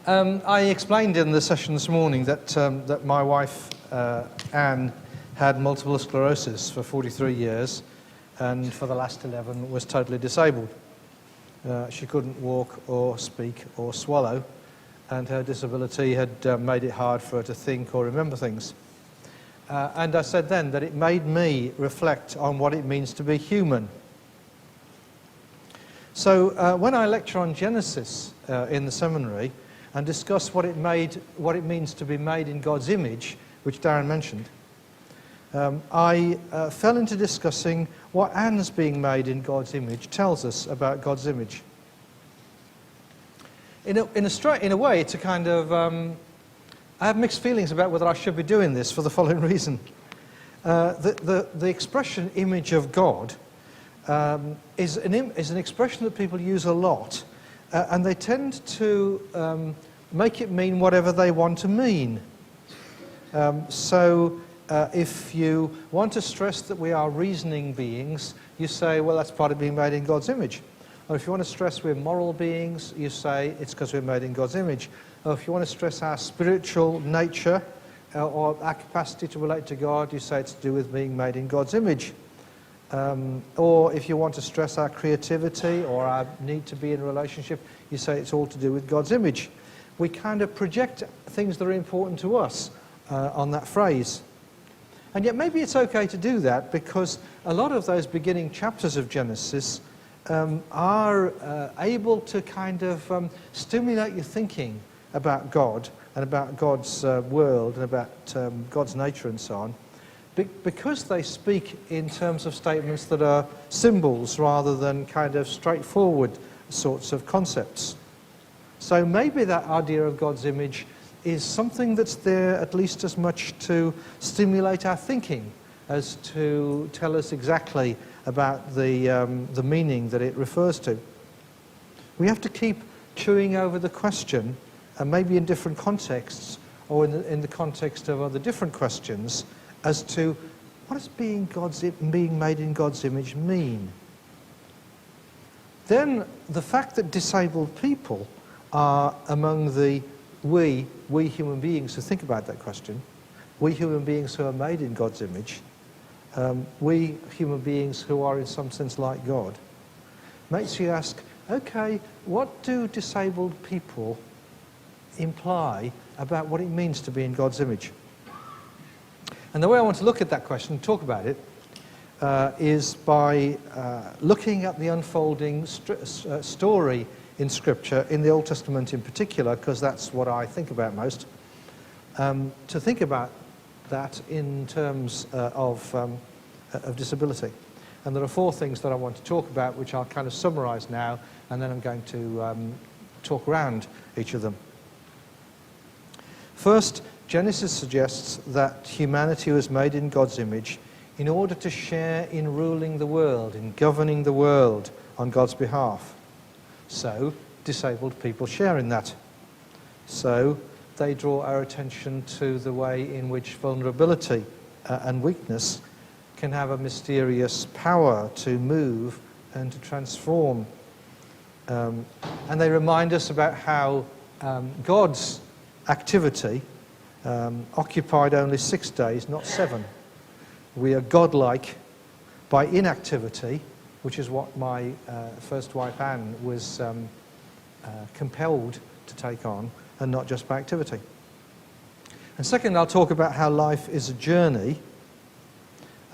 I explained in the session this morning that, that my wife, Anne, had multiple sclerosis for 43 years, and for the last 11 was totally disabled. She couldn't walk or speak or swallow, and her disability had made it hard for her to think or remember things. And I said then that it made me reflect on what it means to be human. So when I lecture on Genesis in the seminary and discuss what it means to be made in God's image, which Darren mentioned, I fell into discussing what Anne's being made in God's image tells us about God's image. In a way, it's a kind of... I have mixed feelings about whether I should be doing this for the following reason. The expression image of God is an expression that people use a lot, and they tend to make it mean whatever they want to mean. So if you want to stress that we are reasoning beings, you say, well, that's part of being made in God's image. Or if you want to stress we're moral beings, you say it's because we're made in God's image. Or if you want to stress our spiritual nature or our capacity to relate to God, you say it's to do with being made in God's image. Or if you want to stress our creativity or our need to be in a relationship, you say it's all to do with God's image. We kind of project things that are important to us on that phrase. And yet maybe it's okay to do that, because a lot of those beginning chapters of Genesis are able to kind of stimulate your thinking about God and about God's world and about God's nature and so on, because they speak in terms of statements that are symbols rather than kind of straightforward sorts of concepts. So maybe that idea of God's image is something that's there at least as much to stimulate our thinking as to tell us exactly about the meaning that it refers to. We have to keep chewing over the question, and maybe in different contexts or in the context of other different questions, as to what does being made in God's image mean? Then the fact that disabled people are among the we human beings who think about that question, we human beings who are made in God's image, we human beings who are in some sense like God, makes you ask, okay, what do disabled people imply about what it means to be in God's image? And the way I want to look at that question and talk about it is by looking at the unfolding story in Scripture, in the Old Testament in particular, because that's what I think about most, to think about that in terms of disability. And there are four things that I want to talk about, which I'll kind of summarize now, and then I'm going to talk around each of them. First, Genesis suggests that humanity was made in God's image in order to share in ruling the world, in governing the world on God's behalf. So, disabled people share in that. So, they draw our attention to the way in which vulnerability and weakness can have a mysterious power to move and to transform. And they remind us about how God's activity occupied only 6 days, not 7. We are godlike by inactivity, which is what my first wife Anne was compelled to take on, and not just by activity. And second, I'll talk about how life is a journey,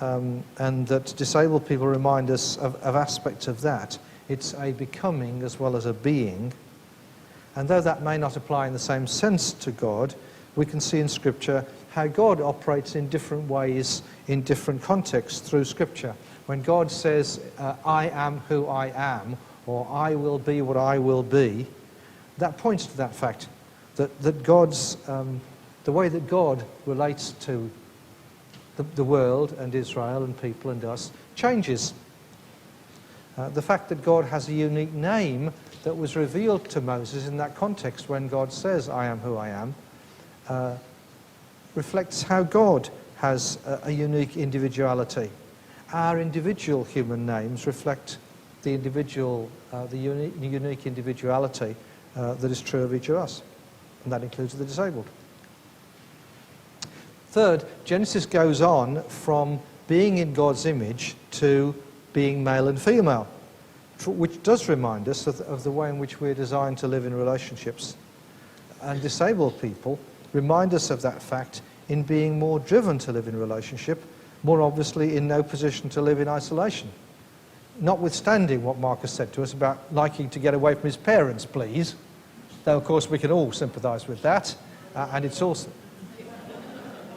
and that disabled people remind us of aspects of that. It's a becoming as well as a being. And though that may not apply in the same sense to God, we can see in Scripture how God operates in different ways in different contexts through Scripture. When God says, I am who I am, or I will be what I will be, that points to that fact, that God's, the way that God relates to the world and Israel and people and us changes. The fact that God has a unique name that was revealed to Moses in that context when God says, I am who I am, reflects how God has a unique individuality. Our individual human names reflect the individual, the unique individuality that is true of each of us. and that includes the disabled. Third, Genesis goes on from being in God's image to being male and female, which does remind us of the way in which we're designed to live in relationships. And disabled people remind us of that fact in being more driven to live in relationship, more obviously in no position to live in isolation. Notwithstanding what Marcus said to us about liking to get away from his parents, please, though of course we can all sympathise with that, and it's also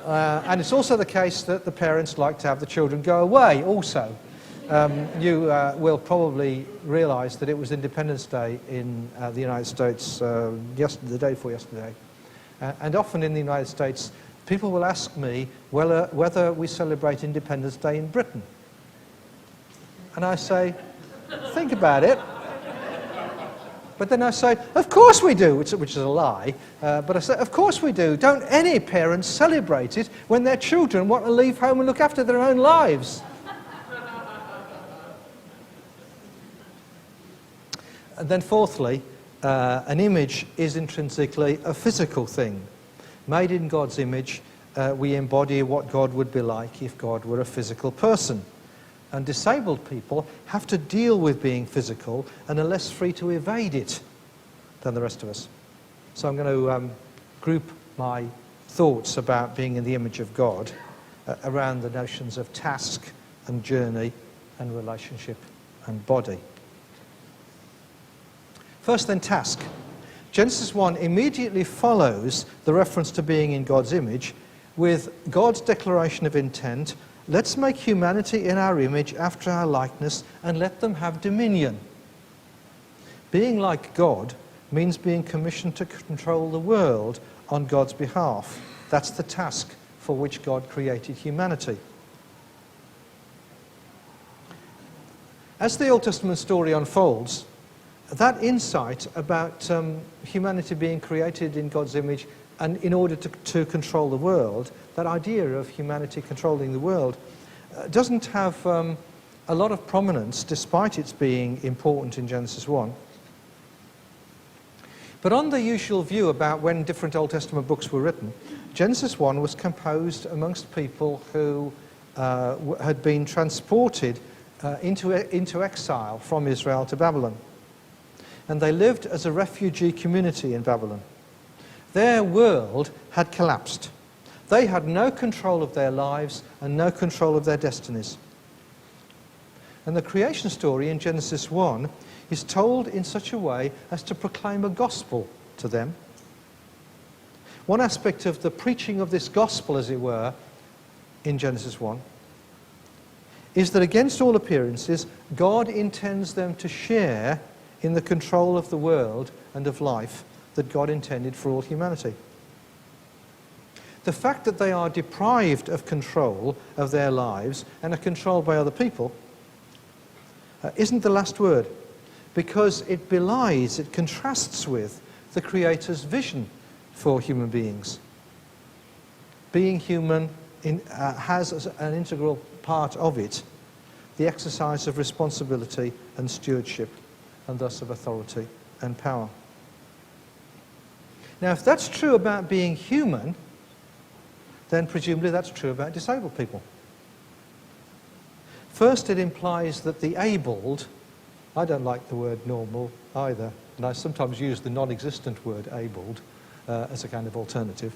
the case that the parents like to have the children go away also. You will probably realise that it was Independence Day in the United States the day before yesterday. And often in the United States, people will ask me whether we celebrate Independence Day in Britain. And I say, think about it. But then I say, of course we do, which is a lie. But I say, of course we do. Don't any parents celebrate it when their children want to leave home and look after their own lives? And then fourthly, an image is intrinsically a physical thing. Made in God's image, we embody what God would be like if God were a physical person. And disabled people have to deal with being physical and are less free to evade it than the rest of us. So I'm going to group my thoughts about being in the image of God around the notions of task and journey and relationship and body. First then, task. Genesis 1 immediately follows the reference to being in God's image with God's declaration of intent: let's make humanity in our image after our likeness and let them have dominion. Being like God means being commissioned to control the world on God's behalf. That's the task for which God created humanity. As the Old Testament story unfolds, that insight about humanity being created in God's image and in order to control the world, that idea of humanity controlling the world, doesn't have a lot of prominence despite its being important in Genesis 1. But on the usual view about when different Old Testament books were written, Genesis 1 was composed amongst people who had been transported into exile from Israel to Babylon. And they lived as a refugee community in Babylon. Their world had collapsed. They had no control of their lives and no control of their destinies. And the creation story in Genesis 1 is told in such a way as to proclaim a gospel to them. One aspect of the preaching of this gospel, as it were, in Genesis 1, is that against all appearances, God intends them to share in the control of the world and of life that God intended for all humanity. The fact that they are deprived of control of their lives and are controlled by other people isn't the last word, because it belies, it contrasts with the Creator's vision for human beings. Being human has as an integral part of it the exercise of responsibility and stewardship, and thus of authority and power. Now, if that's true about being human, then presumably that's true about disabled people. First, it implies that the abled, I don't like the word normal either, and I sometimes use the non-existent word abled as a kind of alternative.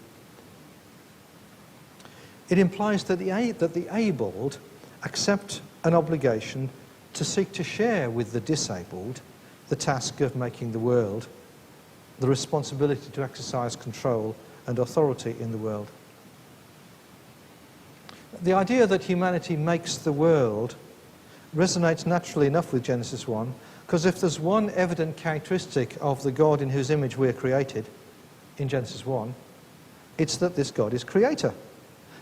It implies that the abled accept an obligation to seek to share with the disabled the task of making the world, the responsibility to exercise control and authority in the world. The idea that humanity makes the world resonates naturally enough with Genesis 1, because if there's one evident characteristic of the God in whose image we're created in Genesis 1, it's that this God is creator.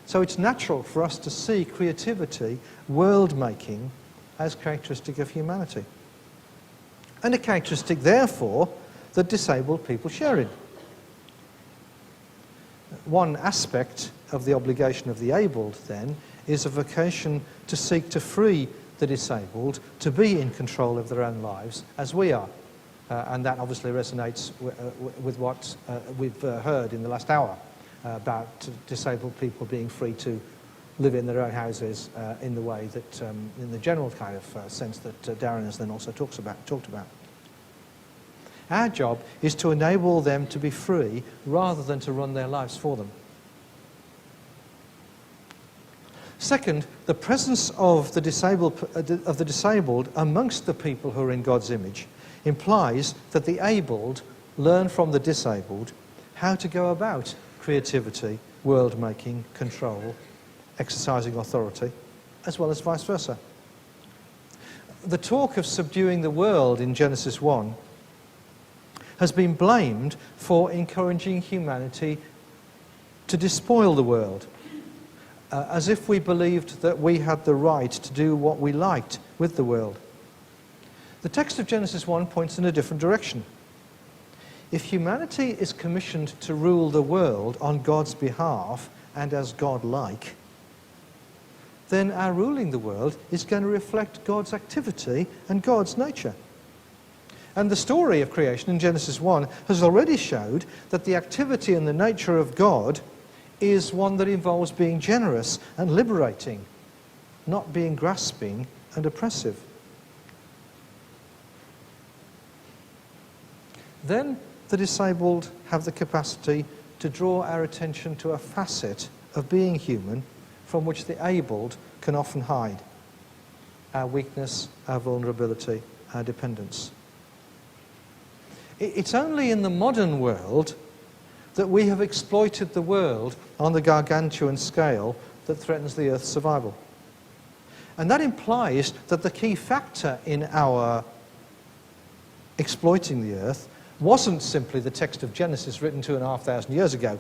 So it's natural for us to see creativity, world-making, as characteristic of humanity. And a characteristic, therefore, that disabled people share in. One aspect of the obligation of the abled, then, is a vocation to seek to free the disabled to be in control of their own lives, as we are. And that obviously resonates with what we've heard in the last hour about disabled people being free to live in their own houses in the way that, in the general kind of sense that Darren has then also talked about. Our job is to enable them to be free rather than to run their lives for them. Second, the presence of the disabled amongst the people who are in God's image implies that the abled learn from the disabled how to go about creativity, world-making, control, exercising authority, as well as vice versa. The talk of subduing the world in Genesis 1 has been blamed for encouraging humanity to despoil the world, as if we believed that we had the right to do what we liked with the world. The text of Genesis 1 points in a different direction. If humanity is commissioned to rule the world on God's behalf and as God-like, then our ruling the world is going to reflect God's activity and God's nature. And the story of creation in Genesis 1 has already showed that the activity and the nature of God is one that involves being generous and liberating, not being grasping and oppressive. Then the disabled have the capacity to draw our attention to a facet of being human from which the abled can often hide: our weakness, our vulnerability, our dependence. It's only in the modern world that we have exploited the world on the gargantuan scale that threatens the Earth's survival. And that implies that the key factor in our exploiting the Earth wasn't simply the text of Genesis written 2,500 years ago.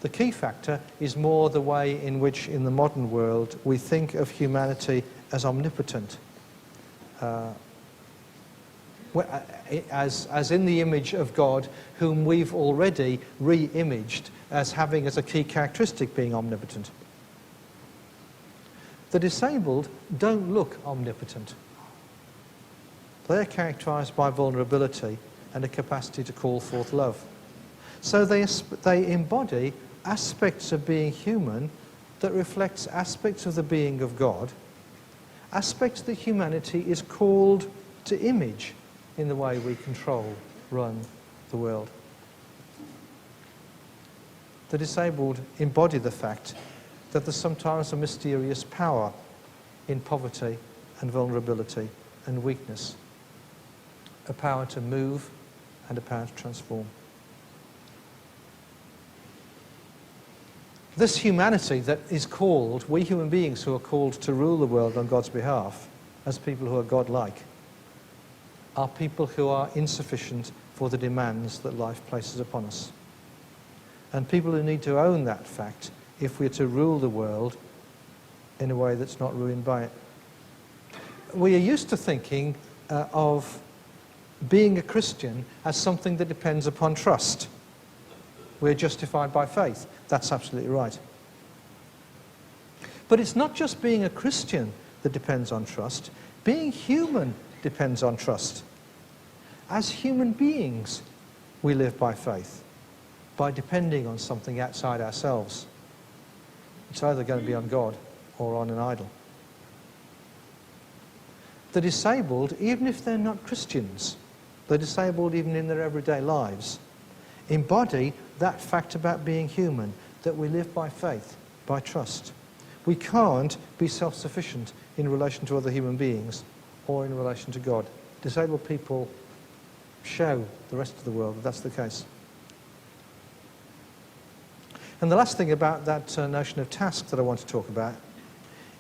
The key factor is more the way in which, in the modern world, we think of humanity as omnipotent, as in the image of God, whom we've already re-imaged as having as a key characteristic being omnipotent. The disabled don't look omnipotent. They're characterised by vulnerability and a capacity to call forth love. So they embody aspects of being human that reflects aspects of the being of God, aspects that humanity is called to image in the way we control, run the world. The disabled embody the fact that there's sometimes a mysterious power in poverty and vulnerability and weakness, a power to move and a power to transform. This humanity that is called, we human beings who are called to rule the world on God's behalf, as people who are God-like, are people who are insufficient for the demands that life places upon us. And people who need to own that fact if we're to rule the world in a way that's not ruined by it. We are used to thinking of being a Christian as something that depends upon trust. We're justified by faith. That's absolutely right. But it's not just being a Christian that depends on trust. Being human depends on trust. As human beings, we live by faith, by depending on something outside ourselves. It's either going to be on God or on an idol. The disabled, even if they're not Christians, the disabled even in their everyday lives, embody that fact about being human, that we live by faith, by trust. We can't be self-sufficient in relation to other human beings or in relation to God. Disabled people show the rest of the world that that's the case. And the last thing about that notion of task that I want to talk about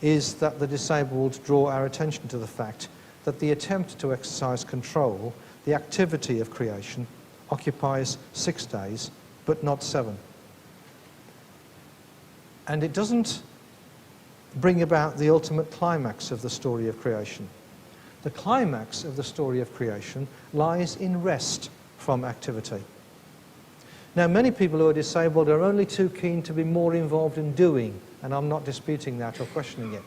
is that the disabled draw our attention to the fact that the attempt to exercise control, the activity of creation, occupies 6 days, but not 7. And it doesn't bring about the ultimate climax of the story of creation. The climax of the story of creation lies in rest from activity. Now, many people who are disabled are only too keen to be more involved in doing, and I'm not disputing that or questioning it.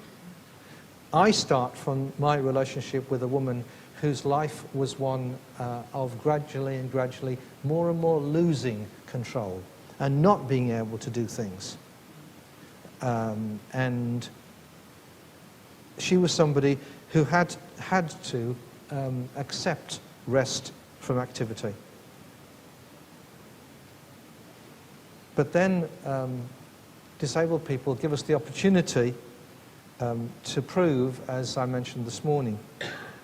I start from my relationship with a woman whose life was one of gradually and gradually more and more losing control and not being able to do things. And she was somebody who had to accept rest from activity. But then disabled people give us the opportunity to prove, as I mentioned this morning,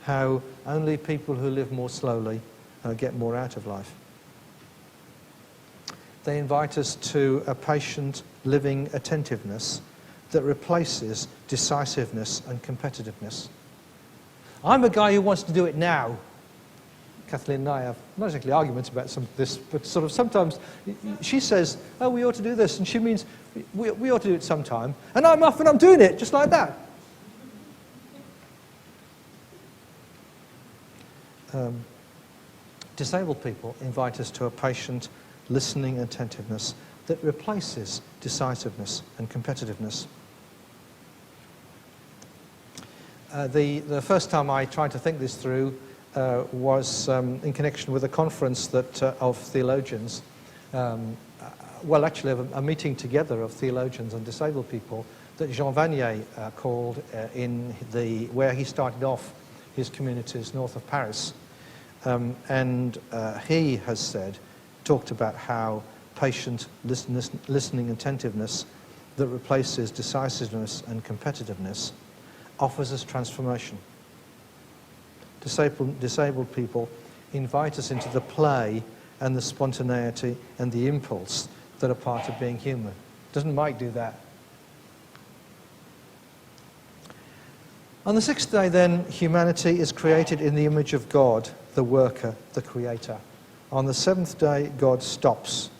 how only people who live more slowly get more out of life. They invite us to a patient, living attentiveness that replaces decisiveness and competitiveness. I'm a guy who wants to do it now. Kathleen and I have not exactly arguments about some of this, but sort of sometimes she says, oh, we ought to do this, and she means we ought to do it sometime, and I'm off and I'm doing it, just like that. Disabled people invite us to a patient, listening attentiveness that replaces decisiveness and competitiveness. The first time I tried to think this through was in connection with a conference that of theologians, well, actually a meeting together of theologians and disabled people that Jean Vanier called where he started off his communities north of Paris. And he has talked about how patient listening attentiveness that replaces decisiveness and competitiveness offers us transformation. Disabled people invite us into the play and the spontaneity and the impulse that are part of being human. Doesn't Mike do that? On the sixth day, then, humanity is created in the image of God, the worker, the creator. On the seventh day, God stops.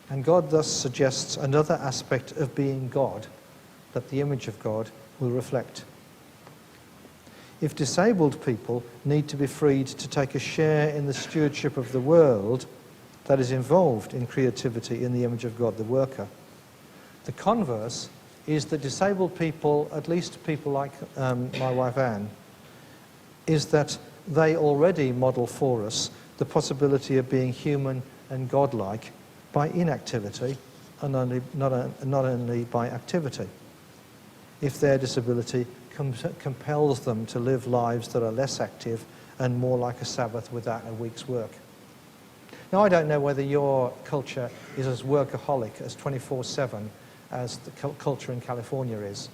And God thus suggests another aspect of being God that the image of God will reflect. If disabled people need to be freed to take a share in the stewardship of the world that is involved in creativity in the image of God, the worker, the converse is that disabled people, at least people like my wife Anne, is that they already model for us the possibility of being human and godlike by inactivity and not only by activity. If their disability compels them to live lives that are less active and more like a Sabbath without a week's work. Now, I don't know whether your culture is as workaholic as 24/7 as the culture in California is.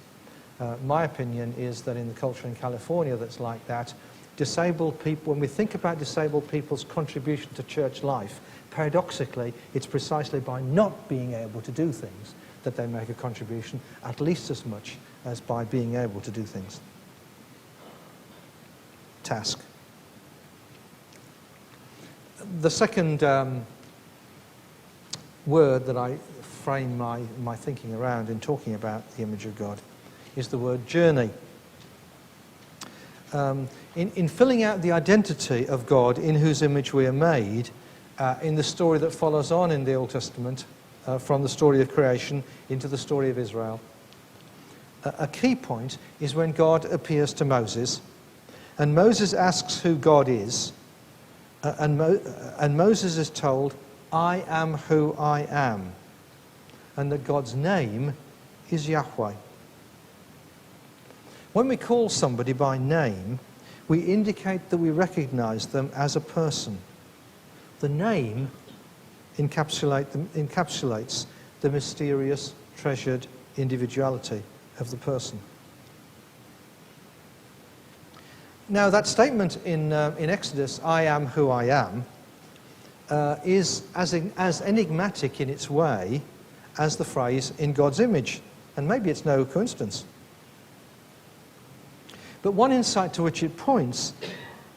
My opinion is that in the culture in California that's like that, disabled people, when we think about disabled people's contribution to church life, paradoxically, it's precisely by not being able to do things that they make a contribution, at least as much as by being able to do things. Task. The second word that I frame my thinking around in talking about the image of God is the word journey. In filling out the identity of God in whose image we are made, in the story that follows on in the Old Testament, from the story of creation into the story of Israel, a key point is when God appears to Moses, and Moses asks who God is, and Moses is told, I am who I am, and that God's name is Yahweh. When we call somebody by name, we indicate that we recognize them as a person. The name encapsulates the mysterious, treasured individuality of the person. Now, that statement in Exodus, I am who I am, is as enigmatic in its way as the phrase in God's image. And maybe it's no coincidence. But one insight to which it points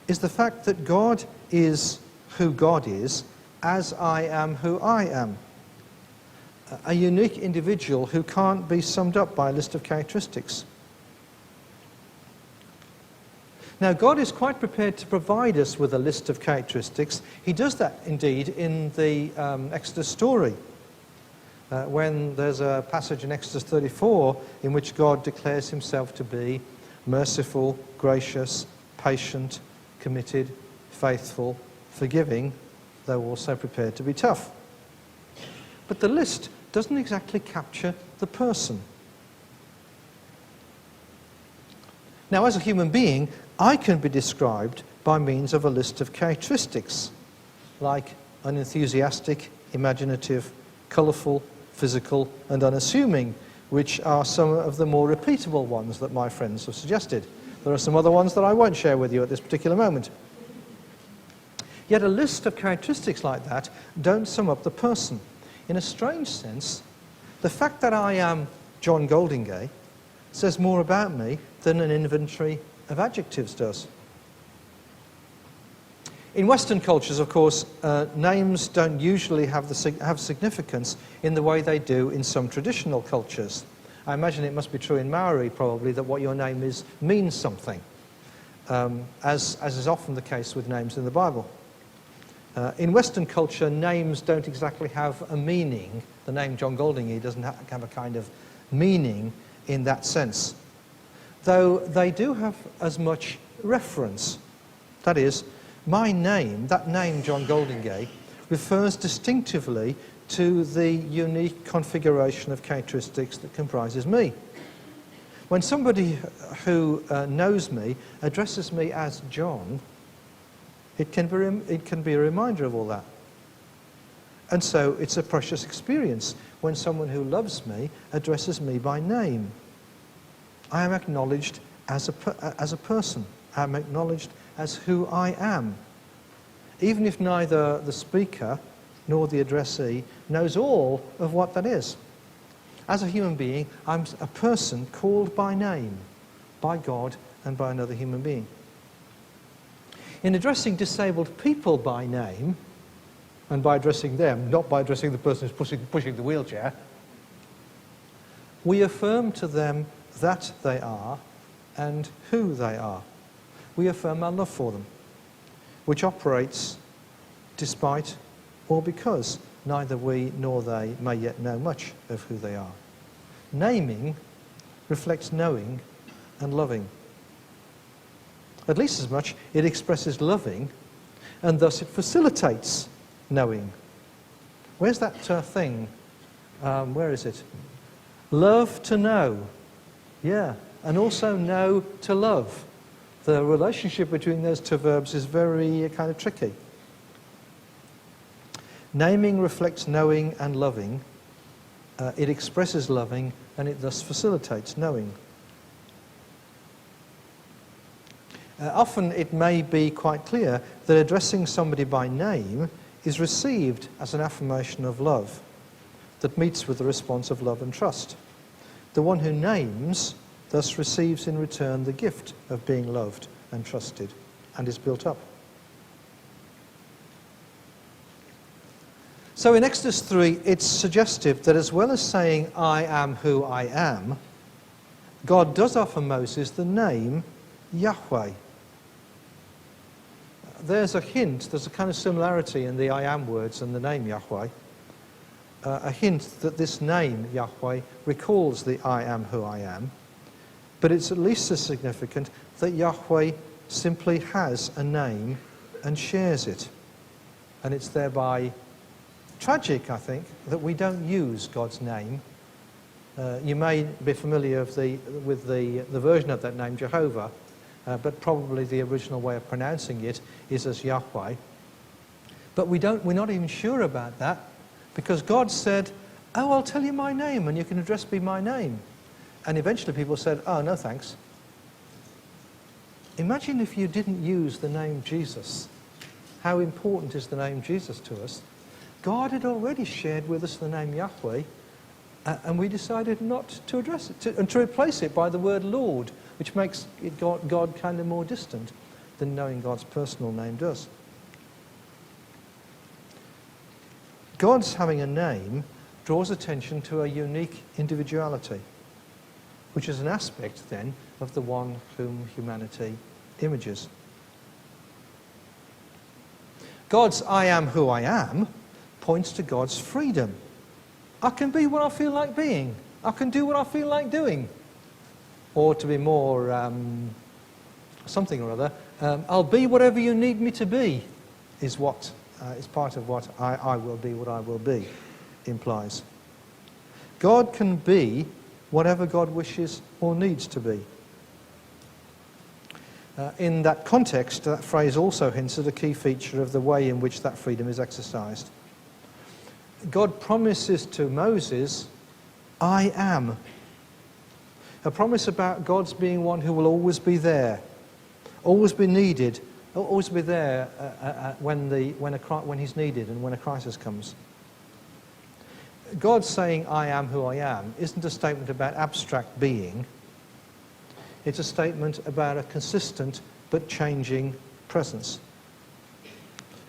is the fact that God is who God is, as I am who I am. A unique individual who can't be summed up by a list of characteristics. Now, God is quite prepared to provide us with a list of characteristics. He does that, indeed, in the Exodus story. when there's a passage in Exodus 34 in which God declares himself to be merciful, gracious, patient, committed, faithful, forgiving, though also prepared to be tough. But the list doesn't exactly capture the person. Now, as a human being, I can be described by means of a list of characteristics, like unenthusiastic, imaginative, colourful, physical, and unassuming, which are some of the more repeatable ones that my friends have suggested. There are some other ones that I won't share with you at this particular moment. Yet a list of characteristics like that don't sum up the person. In a strange sense, the fact that I am John Goldingay says more about me than an inventory of adjectives does. In Western cultures, of course, names don't usually have significance in the way they do in some traditional cultures. I imagine it must be true in Maori, probably, that what your name is means something, as is often the case with names in the Bible. In Western culture, names don't exactly have a meaning. The name John Goldingay doesn't have a kind of meaning in that sense, though they do have as much reference. That is, my name, that name John Goldingay, refers distinctively to the unique configuration of characteristics that comprises me. When somebody who knows me addresses me as John, it can be a reminder of all that. And so it's a precious experience when someone who loves me addresses me by name. I am acknowledged as a person. I am acknowledged as who I am, even if neither the speaker nor the addressee knows all of what that is. As a human being, I'm a person called by name, by God and by another human being. In addressing disabled people by name, and by addressing them, not by addressing the person who's pushing the wheelchair, we affirm to them that they are and who they are. We affirm our love for them, which operates despite or because neither we nor they may yet know much of who they are. Naming reflects knowing and loving. At least as much, it expresses loving, and thus it facilitates knowing. Where's that thing? Where is it? Love to know. Yeah, and also know to love. The relationship between those two verbs is very kind of tricky. Naming reflects knowing and loving. It expresses loving, and it thus facilitates knowing. Often it may be quite clear that addressing somebody by name is received as an affirmation of love that meets with the response of love and trust. The one who names thus receives in return the gift of being loved and trusted, and is built up. So in Exodus 3, it's suggestive that as well as saying, I am who I am, God does offer Moses the name Yahweh. There's a hint, there's a kind of similarity in the I am words and the name Yahweh. A hint that this name, Yahweh, recalls the I am who I am. But it's at least as significant that Yahweh simply has a name and shares it. And it's thereby tragic, I think, that we don't use God's name. You may be familiar with the version of that name, Jehovah, but probably the original way of pronouncing it is as Yahweh. But we're not even sure about that, because God said, oh, I'll tell you my name and you can address me by name. And eventually people said, oh, no thanks. Imagine if you didn't use the name Jesus. How important is the name Jesus to us? God had already shared with us the name Yahweh, and we decided not to address it, and to replace it by the word Lord, which makes God kind of more distant than knowing God's personal name does. God's having a name draws attention to a unique individuality, which is an aspect, then, of the one whom humanity images. God's I am who I am points to God's freedom. I can be what I feel like being. I can do what I feel like doing. Or to be more something or other, I'll be whatever you need me to be, is part of what I will be what I will be implies. God can be whatever God wishes or needs to be. In that context, that phrase also hints at a key feature of the way in which that freedom is exercised. God promises to Moses, I am. A promise about God's being one who will always be there, always be needed, always be there when he's needed and when a crisis comes. God saying, I am who I am, isn't a statement about abstract being. It's a statement about a consistent but changing presence.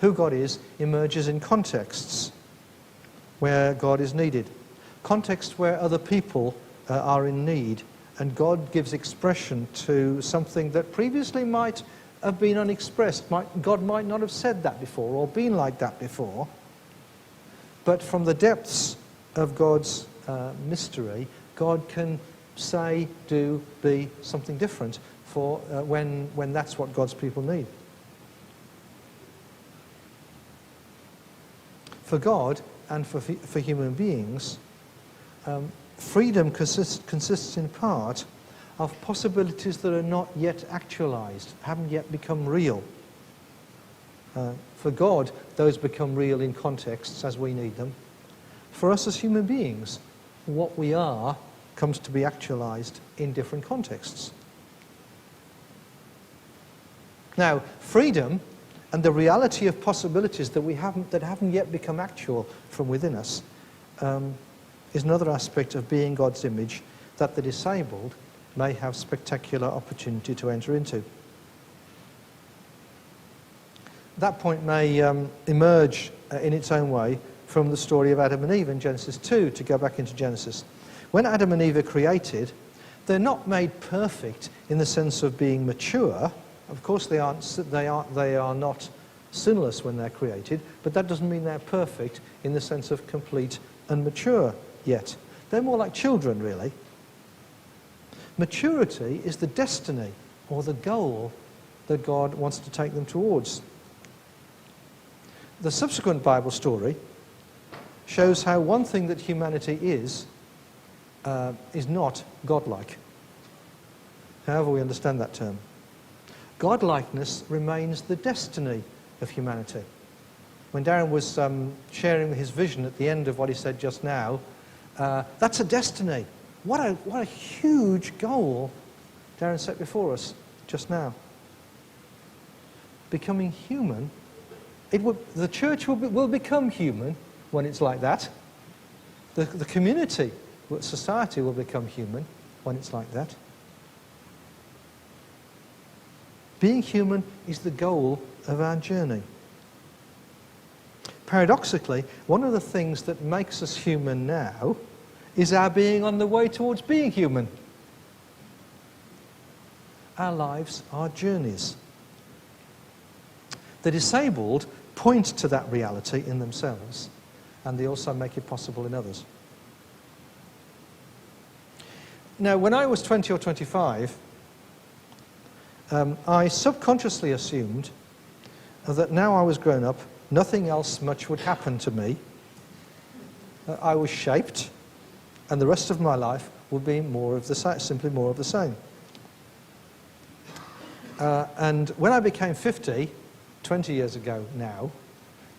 Who God is emerges in contexts where God is needed, contexts where other people are in need, and God gives expression to something that previously might have been unexpressed. God might not have said that before or been like that before, but from the depths of God's mystery, God can say, do, be something different for when that's what God's people need. For God and for human beings, freedom consists in part of possibilities that are not yet actualized, haven't yet become real. For God, those become real in contexts as we need them. For us as human beings, what we are comes to be actualized in different contexts. Now, freedom and the reality of possibilities that haven't yet become actual from within us is another aspect of being God's image that the disabled may have spectacular opportunity to enter into. That point may emerge in its own way from the story of Adam and Eve in Genesis 2, to go back into Genesis. When Adam and Eve are created, they're not made perfect in the sense of being mature. Of course they are not sinless when they're created, but that doesn't mean they're perfect in the sense of complete and mature yet. They're more like children, really. Maturity is the destiny or the goal that God wants to take them towards. The subsequent Bible story shows how one thing that humanity is not godlike. However we understand that term. Godlikeness remains the destiny of humanity. When Darren was sharing his vision at the end of what he said just now, that's a destiny. What a huge goal Darren set before us just now. Becoming human, the church will become human when it's like that. The community, society will become human when it's like that. Being human is the goal of our journey. Paradoxically, one of the things that makes us human now is our being on the way towards being human. Our lives are journeys. The disabled point to that reality in themselves, and they also make it possible in others. Now, when I was 20 or 25, I subconsciously assumed that now I was grown up, nothing else much would happen to me. I was shaped, and the rest of my life would be simply more of the same. And when I became 50, 20 years ago now,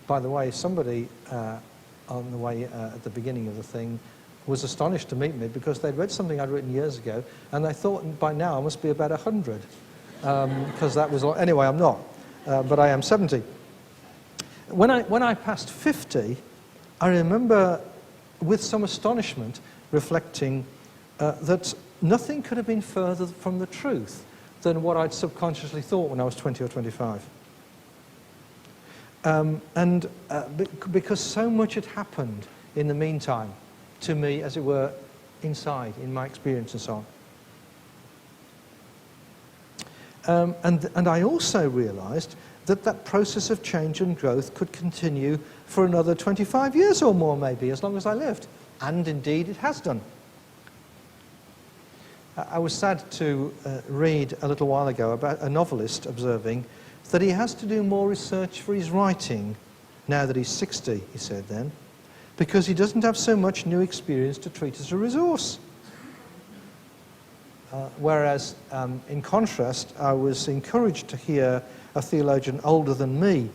by the way, somebody on the way at the beginning of the thing was astonished to meet me because they'd read something I'd written years ago, and they thought by now I must be about 100. Because that was... Anyway, I'm not, but I am 70. When I passed 50, I remember with some astonishment reflecting that nothing could have been further from the truth than what I'd subconsciously thought when I was 20 or 25. Because so much had happened in the meantime to me, as it were, inside, in my experience and so on. And I also realised that process of change and growth could continue for another 25 years or more, maybe, as long as I lived. and indeed it has done. I was sad to read a little while ago about a novelist observing that he has to do more research for his writing now that he's 60, he said then, because he doesn't have so much new experience to treat as a resource. Whereas, in contrast, I was encouraged to hear a theologian older than me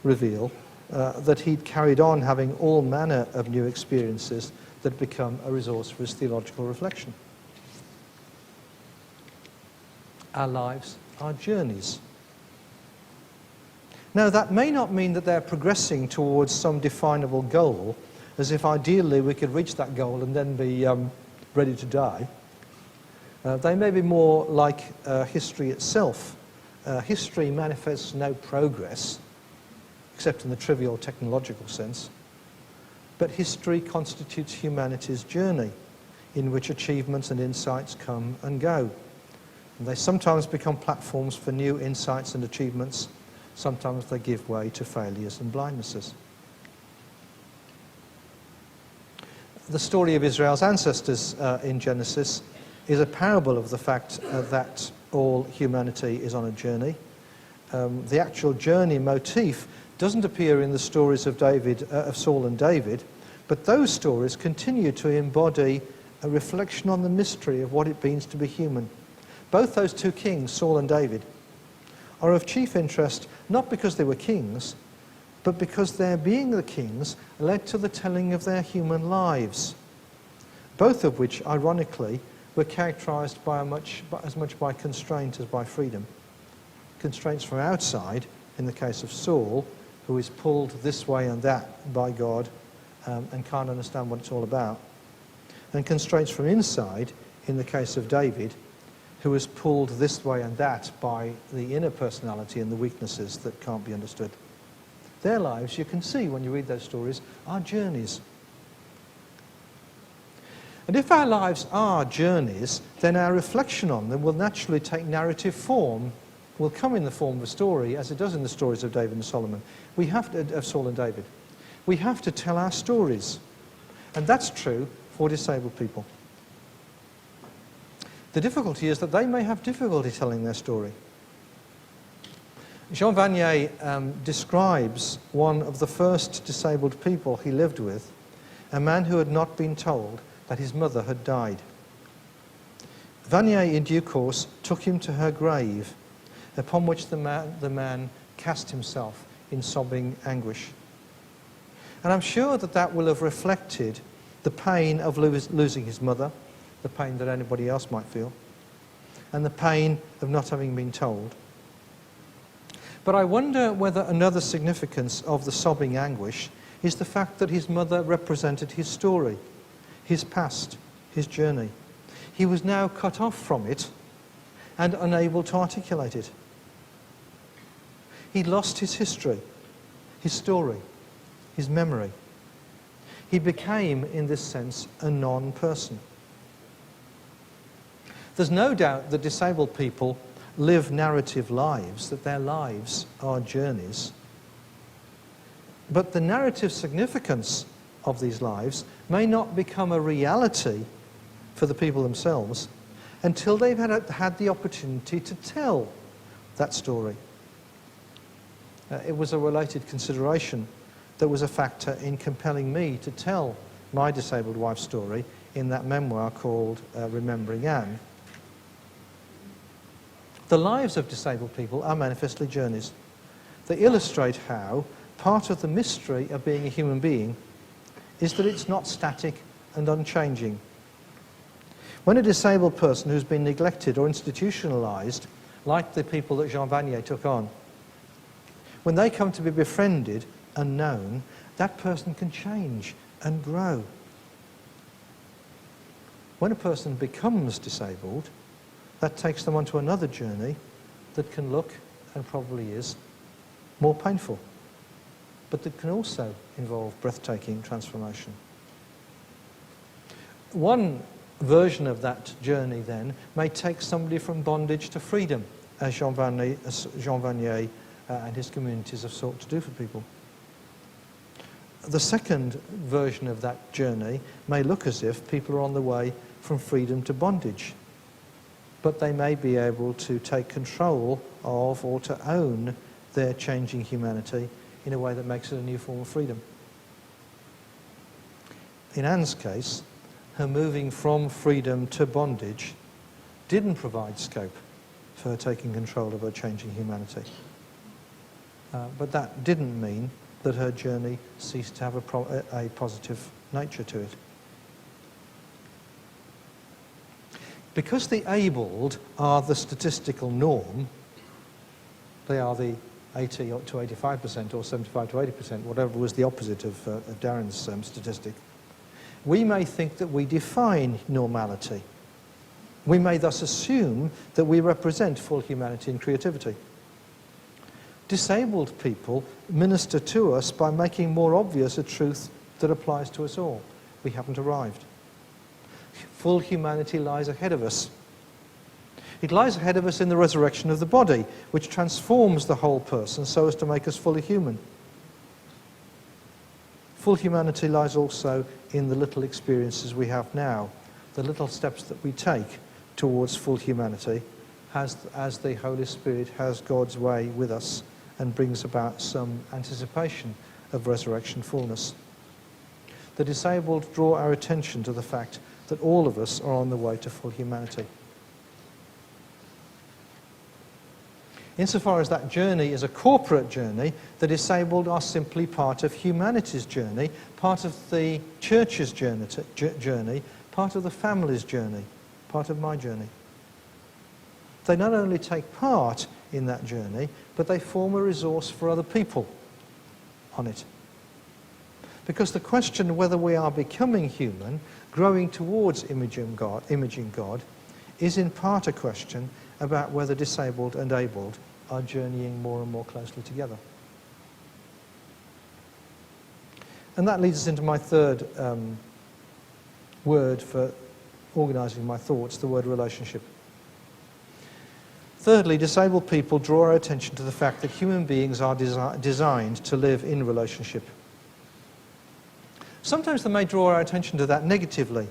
reveal that he'd carried on having all manner of new experiences that become a resource for his theological reflection. Our lives are journeys. Now, that may not mean that they're progressing towards some definable goal, as if ideally we could reach that goal and then be ready to die. They may be more like history itself. History manifests no progress, except in the trivial technological sense. But history constitutes humanity's journey, in which achievements and insights come and go. And they sometimes become platforms for new insights and achievements. Sometimes they give way to failures and blindnesses. The story of Israel's ancestors in Genesis is a parable of the fact that all humanity is on a journey. The actual journey motif doesn't appear in the stories of Saul and David, but those stories continue to embody a reflection on the mystery of what it means to be human. Both those two kings, Saul and David, are of chief interest not because they were kings, but because their being the kings led to the telling of their human lives, both of which, ironically, were characterized by as much by constraint as by freedom. Constraints from outside, in the case of Saul, who is pulled this way and that by God and can't understand what it's all about, and constraints from inside, in the case of David, who is pulled this way and that by the inner personality and the weaknesses that can't be understood. Their lives, you can see when you read those stories, are journeys. And if our lives are journeys, then our reflection on them will naturally take narrative form, will come in the form of a story, as it does in the stories of David and Solomon. Of Saul and David. We have to tell our stories. And that's true for disabled people. The difficulty is that they may have difficulty telling their story. Jean Vanier describes one of the first disabled people he lived with, a man who had not been told that his mother had died. Vanier, in due course, took him to her grave, upon which the man cast himself in sobbing anguish. And I'm sure that that will have reflected the pain of losing his mother, the pain that anybody else might feel, and the pain of not having been told. But I wonder whether another significance of the sobbing anguish is the fact that his mother represented his story, his past, his journey. He was now cut off from it and unable to articulate it. He lost his history, his story, his memory. He became, in this sense, a non-person. There's no doubt that disabled people live narrative lives, that their lives are journeys. But the narrative significance of these lives may not become a reality for the people themselves until they've had the opportunity to tell that story. It was a related consideration that was a factor in compelling me to tell my disabled wife's story in that memoir called Remembering Anne. The lives of disabled people are manifestly journeys. They illustrate how part of the mystery of being a human being is that it's not static and unchanging. When a disabled person who's been neglected or institutionalized, like the people that Jean Vanier took on, when they come to be befriended and known, that person can change and grow. When a person becomes disabled, that takes them onto another journey that can look, and probably is, more painful, but that can also involve breathtaking transformation. One version of that journey, then, may take somebody from bondage to freedom, as Jean Vanier and his communities have sought to do for people. The second version of that journey may look as if people are on the way from freedom to bondage, but they may be able to take control of or to own their changing humanity in a way that makes it a new form of freedom. In Anne's case, her moving from freedom to bondage didn't provide scope for her taking control of her changing humanity. But that didn't mean that her journey ceased to have a positive nature to it. Because the abled are the statistical norm, they are the 80 to 85% or 75 to 80%, whatever was the opposite of Darren's statistic, we may think that we define normality. We may thus assume that we represent full humanity and creativity. Disabled people minister to us by making more obvious a truth that applies to us all. We haven't arrived. Full humanity lies ahead of us. It lies ahead of us in the resurrection of the body, which transforms the whole person so as to make us fully human. Full humanity lies also in the little experiences we have now, the little steps that we take towards full humanity as the Holy Spirit has God's way with us and brings about some anticipation of resurrection fullness. The disabled draw our attention to the fact that all of us are on the way to full humanity. Insofar as that journey is a corporate journey, the disabled are simply part of humanity's journey, part of the church's journey, part of the family's journey, part of my journey. They not only take part in that journey, but they form a resource for other people on it. Because the question whether we are becoming human, growing towards imaging God, is in part a question about whether disabled and abled are journeying more and more closely together. And that leads us into my third word for organising my thoughts, the word relationship. Thirdly, disabled people draw our attention to the fact that human beings are designed to live in relationship. Sometimes they may draw our attention to that negatively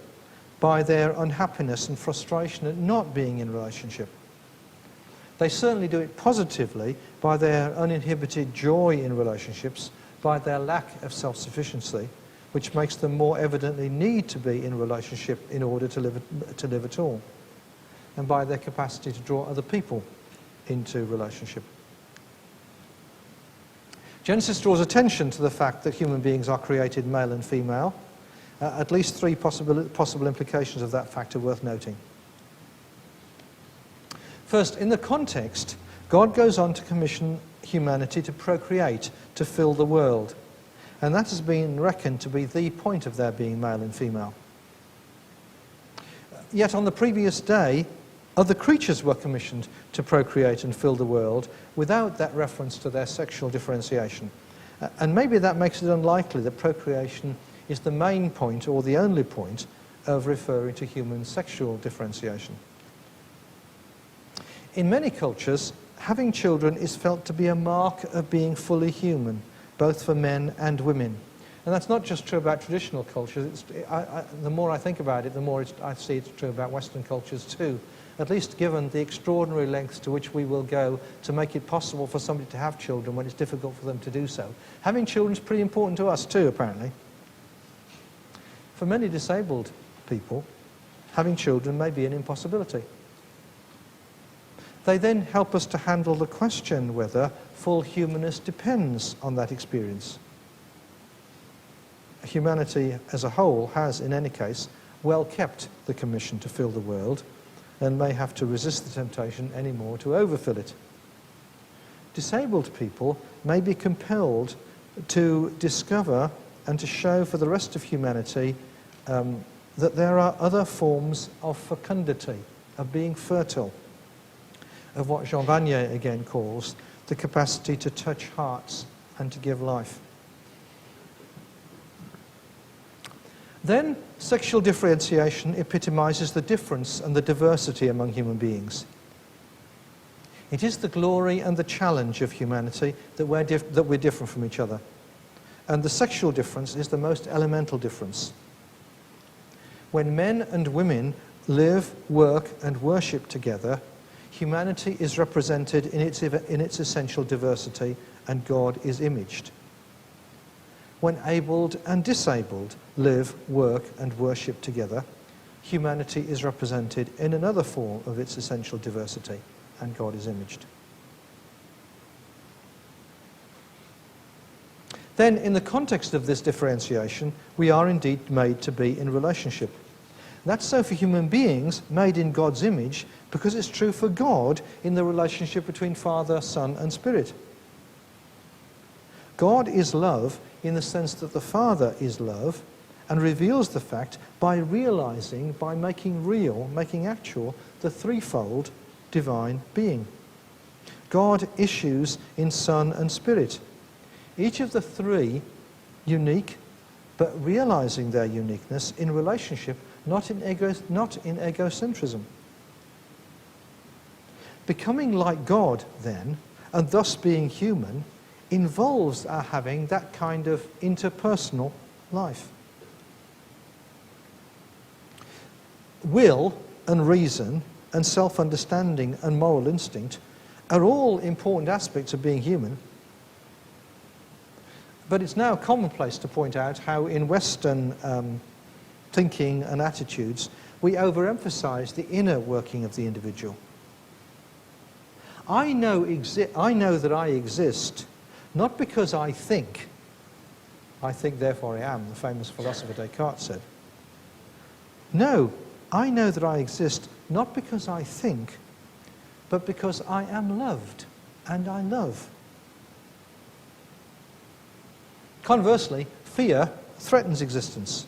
by their unhappiness and frustration at not being in relationship. They certainly do it positively by their uninhibited joy in relationships, by their lack of self-sufficiency, which makes them more evidently need to be in relationship in order to live at all, and by their capacity to draw other people into relationship. Genesis draws attention to the fact that human beings are created male and female. At least three possible implications of that fact are worth noting. First, in the context, God goes on to commission humanity to procreate, to fill the world. And that has been reckoned to be the point of their being male and female. Yet on the previous day, other creatures were commissioned to procreate and fill the world without that reference to their sexual differentiation. And maybe that makes it unlikely that procreation is the main point or the only point of referring to human sexual differentiation. In many cultures, having children is felt to be a mark of being fully human, both for men and women. And that's not just true about traditional cultures. The more I think about it, the more I see it's true about Western cultures too, at least given the extraordinary lengths to which we will go to make it possible for somebody to have children when it's difficult for them to do so. Having children is pretty important to us too, apparently. For many disabled people, having children may be an impossibility. They then help us to handle the question whether full humanness depends on that experience. Humanity as a whole has, in any case, well kept the commission to fill the world and may have to resist the temptation anymore to overfill it. Disabled people may be compelled to discover and to show for the rest of humanity that there are other forms of fecundity, of being fertile, of what Jean Vanier again calls the capacity to touch hearts and to give life. Then, sexual differentiation epitomizes the difference and the diversity among human beings. It is the glory and the challenge of humanity that we're different from each other. And the sexual difference is the most elemental difference. When men and women live, work, and worship together, humanity is represented in its essential diversity, and God is imaged. When abled and disabled live, work, and worship together, humanity is represented in another form of its essential diversity, and God is imaged. Then, in the context of this differentiation, we are indeed made to be in relationship. That's so for human beings made in God's image, because it's true for God in the relationship between Father, Son, and Spirit. God is love in the sense that the Father is love, and reveals the fact by realizing, by making real, making actual, the threefold divine being. God issues in Son and Spirit. Each of the three unique, but realizing their uniqueness in relationship, not in egocentrism. Becoming like God, then, and thus being human, involves our having that kind of interpersonal life. Will and reason and self-understanding and moral instinct are all important aspects of being human. But it's now commonplace to point out how in Western thinking and attitudes we overemphasize the inner working of the individual. I know that I exist not because I think therefore I am, the famous philosopher Descartes said. No, I know that I exist not because I think, but because I am loved and I love. Conversely, fear threatens existence.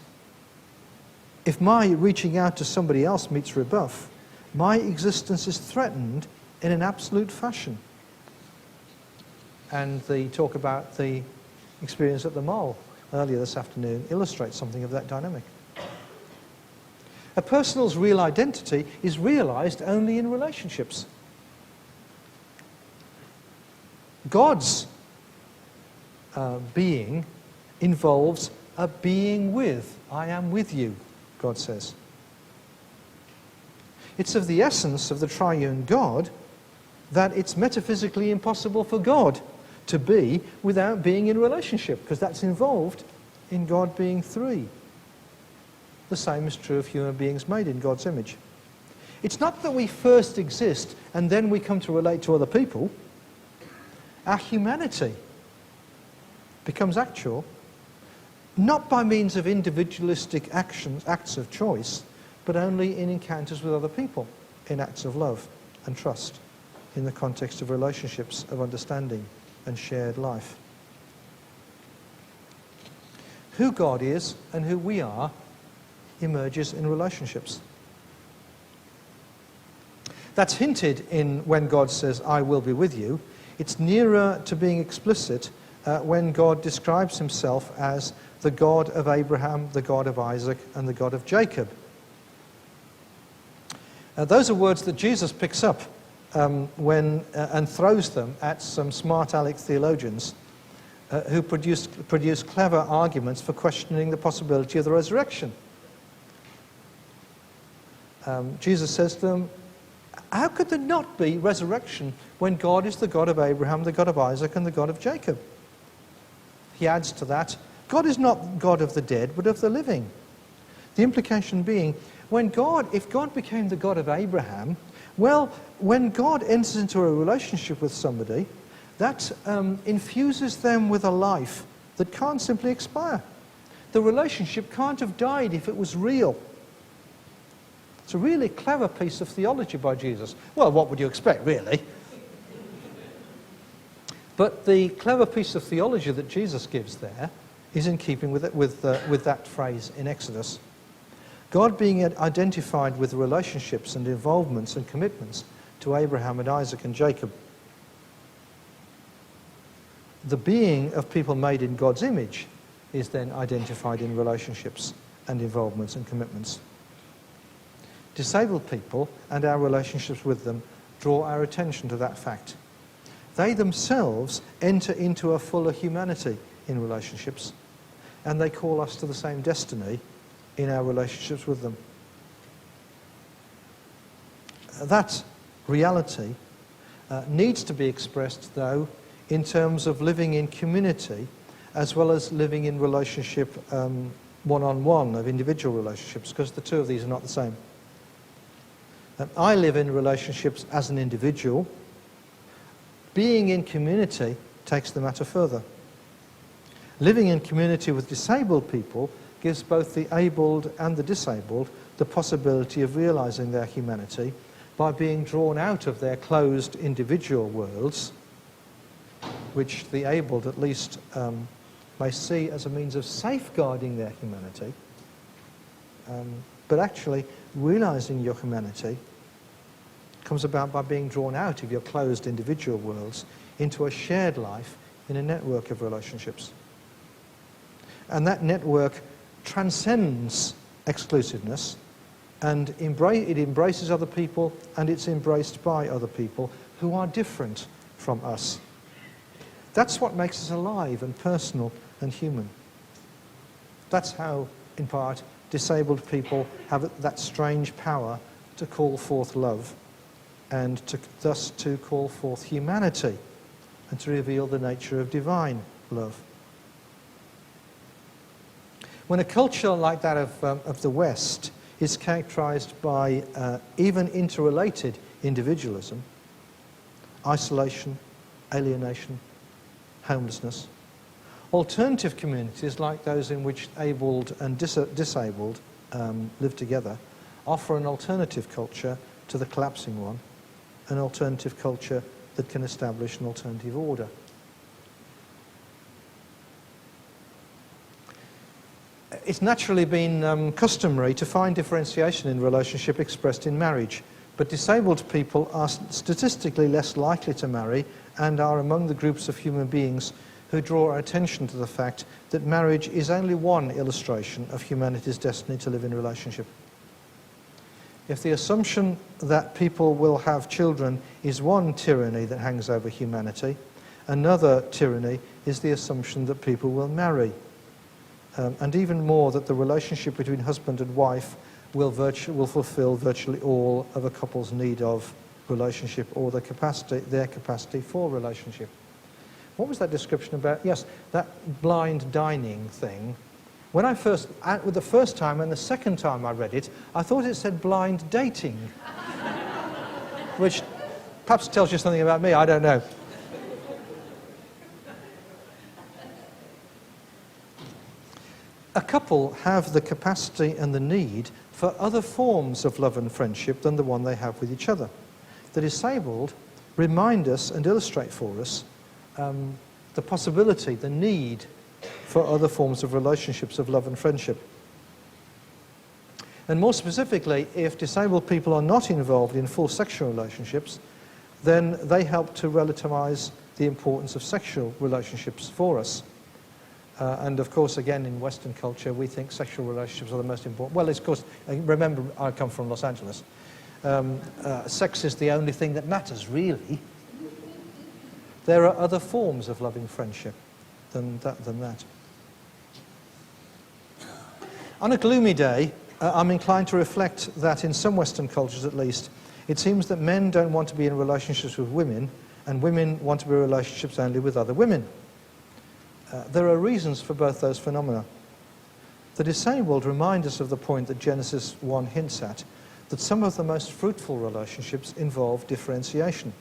If my reaching out to somebody else meets rebuff, my existence is threatened in an absolute fashion. And the talk about the experience at the mall earlier this afternoon illustrates something of that dynamic. A person's real identity is realized only in relationships. God's being involves a being with. I am with you, God says. It's of the essence of the triune God that it's metaphysically impossible for God to be without being in relationship, because that's involved in God being three. The same is true of human beings made in God's image. It's not that we first exist and then we come to relate to other people. Our humanity becomes actual not by means of individualistic acts of choice, but only in encounters with other people, in acts of love and trust, in the context of relationships of understanding and shared life. Who God is and who we are emerges in relationships. That's hinted in when God says, I will be with you. It's nearer to being explicit when God describes himself as the God of Abraham, the God of Isaac, and the God of Jacob. Those are words that Jesus picks up and throws them at some smart aleck theologians who produce clever arguments for questioning the possibility of the resurrection. Jesus says to them, how could there not be resurrection when God is the God of Abraham, the God of Isaac, and the God of Jacob? He adds to that, God is not God of the dead, but of the living. The implication being, if God became the God of Abraham, well, when God enters into a relationship with somebody, that infuses them with a life that can't simply expire. The relationship can't have died if it was real. It's a really clever piece of theology by Jesus. Well, what would you expect, really? But the clever piece of theology that Jesus gives there is in keeping with that phrase in Exodus. God being identified with relationships and involvements and commitments to Abraham and Isaac and Jacob. The being of people made in God's image is then identified in relationships and involvements and commitments. Disabled people and our relationships with them draw our attention to that fact. They themselves enter into a fuller humanity in relationships, and they call us to the same destiny in our relationships with them. That reality needs to be expressed, though, in terms of living in community as well as living in relationship one-on-one, of individual relationships, because the two of these are not the same. I live in relationships as an individual. Being in community takes the matter further. Living in community with disabled people gives both the abled and the disabled the possibility of realizing their humanity by being drawn out of their closed individual worlds, which the abled at least may see as a means of safeguarding their humanity, but actually realizing your humanity comes about by being drawn out of your closed individual worlds into a shared life in a network of relationships. And that network transcends exclusiveness, and it embraces other people, and it's embraced by other people who are different from us. That's what makes us alive and personal and human. That's how, in part, disabled people have that strange power to call forth love, and thus to call forth humanity, and to reveal the nature of divine love. When a culture like that of the West is characterized by even interrelated individualism, isolation, alienation, homelessness, alternative communities like those in which abled and disabled live together offer an alternative culture to the collapsing one, an alternative culture that can establish an alternative order. It's naturally been customary to find differentiation in relationship expressed in marriage, but disabled people are statistically less likely to marry and are among the groups of human beings who draw our attention to the fact that marriage is only one illustration of humanity's destiny to live in relationship. If the assumption that people will have children is one tyranny that hangs over humanity, another tyranny is the assumption that people will marry. And even more, that the relationship between husband and wife will fulfill virtually all of a couple's need of relationship, or their capacity for relationship. What was that description about? Yes, that blind dining thing. When I with the first time and the second time I read it, I thought it said blind dating, which perhaps tells you something about me, I don't know. A couple have the capacity and the need for other forms of love and friendship than the one they have with each other. The disabled remind us and illustrate for us the possibility, the need for other forms of relationships of love and friendship. And more specifically, if disabled people are not involved in full sexual relationships, then they help to relativize the importance of sexual relationships for us. And of course, again, in Western culture, we think sexual relationships are the most important. Well, of course, remember, I come from Los Angeles. Sex is the only thing that matters, really. There are other forms of loving friendship than that. On a gloomy day, I'm inclined to reflect that in some Western cultures, at least, it seems that men don't want to be in relationships with women, and women want to be in relationships only with other women. There are reasons for both those phenomena. The disabled remind us of the point that Genesis 1 hints at, that some of the most fruitful relationships involve differentiation.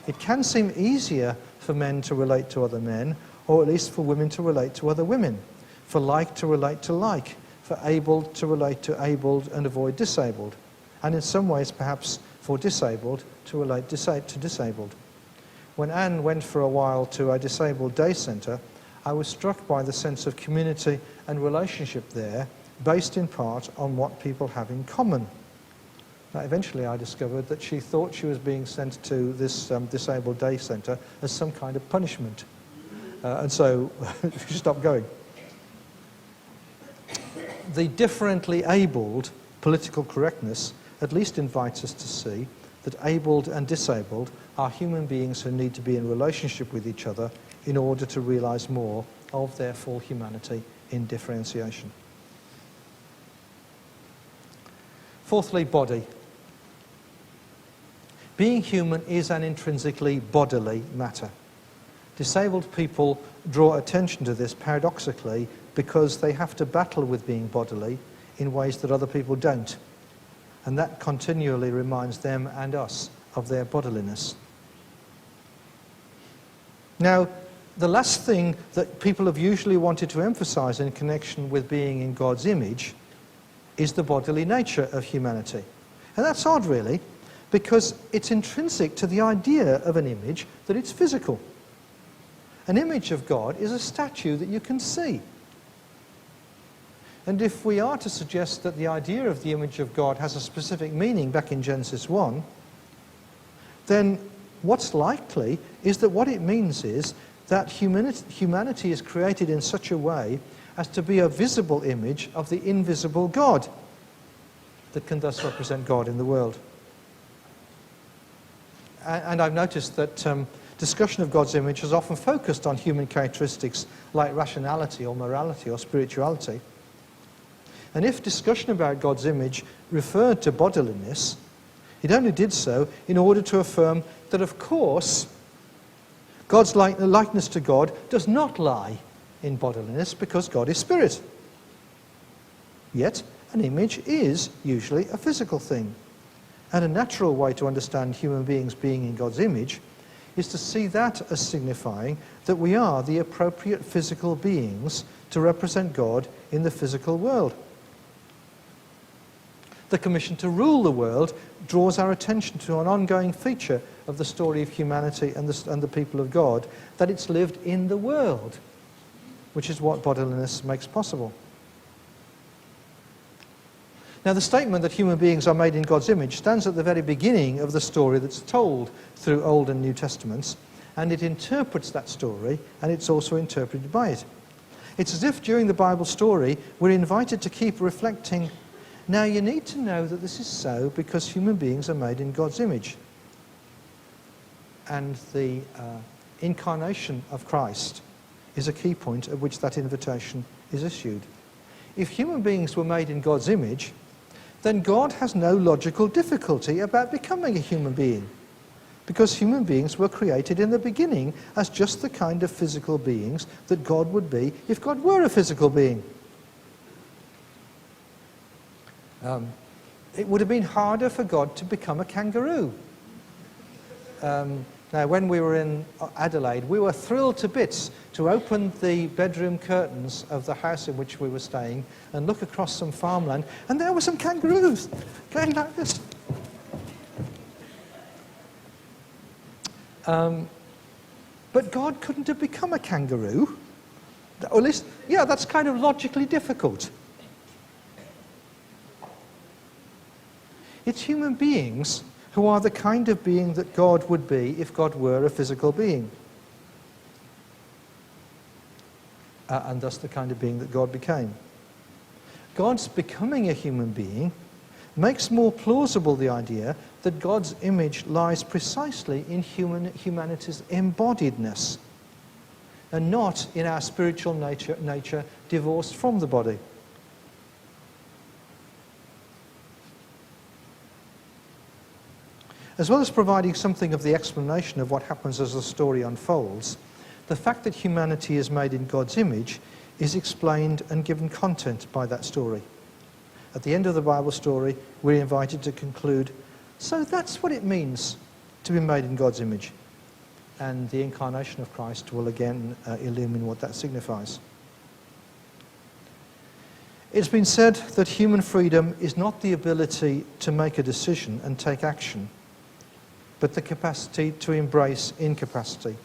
It can seem easier for men to relate to other men, or at least for women to relate to other women, for like to relate to like, for abled to relate to abled and avoid disabled, and in some ways perhaps for disabled to relate to disabled. When Anne went for a while to a disabled day centre, I was struck by the sense of community and relationship there, based in part on what people have in common. Now, eventually I discovered that she thought she was being sent to this disabled day centre as some kind of punishment. And so she stopped going. The differently abled political correctness at least invites us to see that abled and disabled are human beings who need to be in relationship with each other in order to realize more of their full humanity in differentiation. Fourthly, body. Being human is an intrinsically bodily matter. Disabled people draw attention to this paradoxically because they have to battle with being bodily in ways that other people don't. And that continually reminds them and us of their bodiliness. Now, the last thing that people have usually wanted to emphasize in connection with being in God's image is the bodily nature of humanity. And that's odd, really, because it's intrinsic to the idea of an image that it's physical. An image of God is a statue that you can see. And if we are to suggest that the idea of the image of God has a specific meaning back in Genesis 1, then what's likely is that what it means is that humanity is created in such a way as to be a visible image of the invisible God that can thus represent God in the world. And I've noticed that discussion of God's image has often focused on human characteristics like rationality or morality or spirituality. And if discussion about God's image referred to bodiliness, it only did so in order to affirm that, of course, God's likeness to God does not lie in bodiliness because God is spirit. Yet, an image is usually a physical thing. And a natural way to understand human beings being in God's image is to see that as signifying that we are the appropriate physical beings to represent God in the physical world. The commission to rule the world draws our attention to an ongoing feature of the story of humanity and the people of God, that it's lived in the world, which is what bodiliness makes possible. Now, the statement that human beings are made in God's image stands at the very beginning of the story that's told through Old and New Testaments, and it interprets that story, and it's also interpreted by it. It's as if during the Bible story we're invited to keep reflecting, now you need to know that this is so because human beings are made in God's image. And the incarnation of Christ is a key point at which that invitation is issued. If human beings were made in God's image, then God has no logical difficulty about becoming a human being, because human beings were created in the beginning as just the kind of physical beings that God would be if God were a physical being. It would have been harder for God to become a kangaroo. Now, when we were in Adelaide, we were thrilled to bits to open the bedroom curtains of the house in which we were staying and look across some farmland, and there were some kangaroos going like this. But God couldn't have become a kangaroo. Or at least, yeah, that's kind of logically difficult. It's human beings who are the kind of being that God would be if God were a physical being. And thus the kind of being that God became. God's becoming a human being makes more plausible the idea that God's image lies precisely in humanity's embodiedness and not in our spiritual nature divorced from the body. As well as providing something of the explanation of what happens as the story unfolds, the fact that humanity is made in God's image is explained and given content by that story. At the end of the Bible story, we're invited to conclude, so that's what it means to be made in God's image. And the incarnation of Christ will again illumine what that signifies. It's been said that human freedom is not the ability to make a decision and take action, but the capacity to embrace incapacity,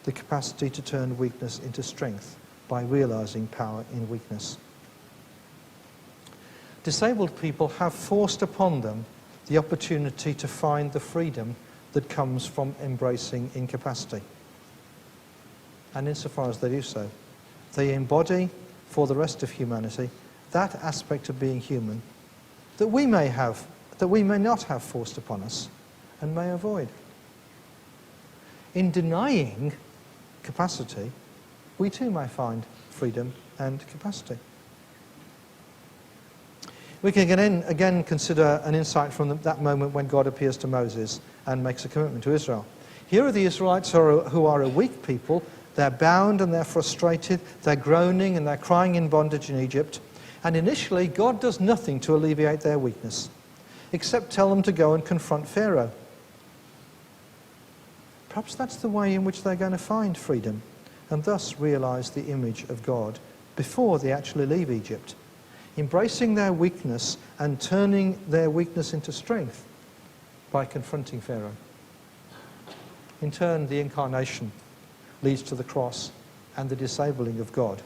the capacity to turn weakness into strength by realizing power in weakness. Disabled people have forced upon them the opportunity to find the freedom that comes from embracing incapacity. And insofar as they do so, they embody for the rest of humanity that aspect of being human that we may not have forced upon us, and may avoid. In denying capacity, we too may find freedom and capacity. We can again consider an insight from that moment when God appears to Moses and makes a commitment to Israel. Here are the Israelites who are a weak people. They're bound and they're frustrated. They're groaning and they're crying in bondage in Egypt. And initially, God does nothing to alleviate their weakness, except tell them to go and confront Pharaoh. Perhaps that's the way in which they're going to find freedom, and thus realize the image of God before they actually leave Egypt, embracing their weakness and turning their weakness into strength by confronting Pharaoh. In turn, the incarnation leads to the cross and the disabling of God,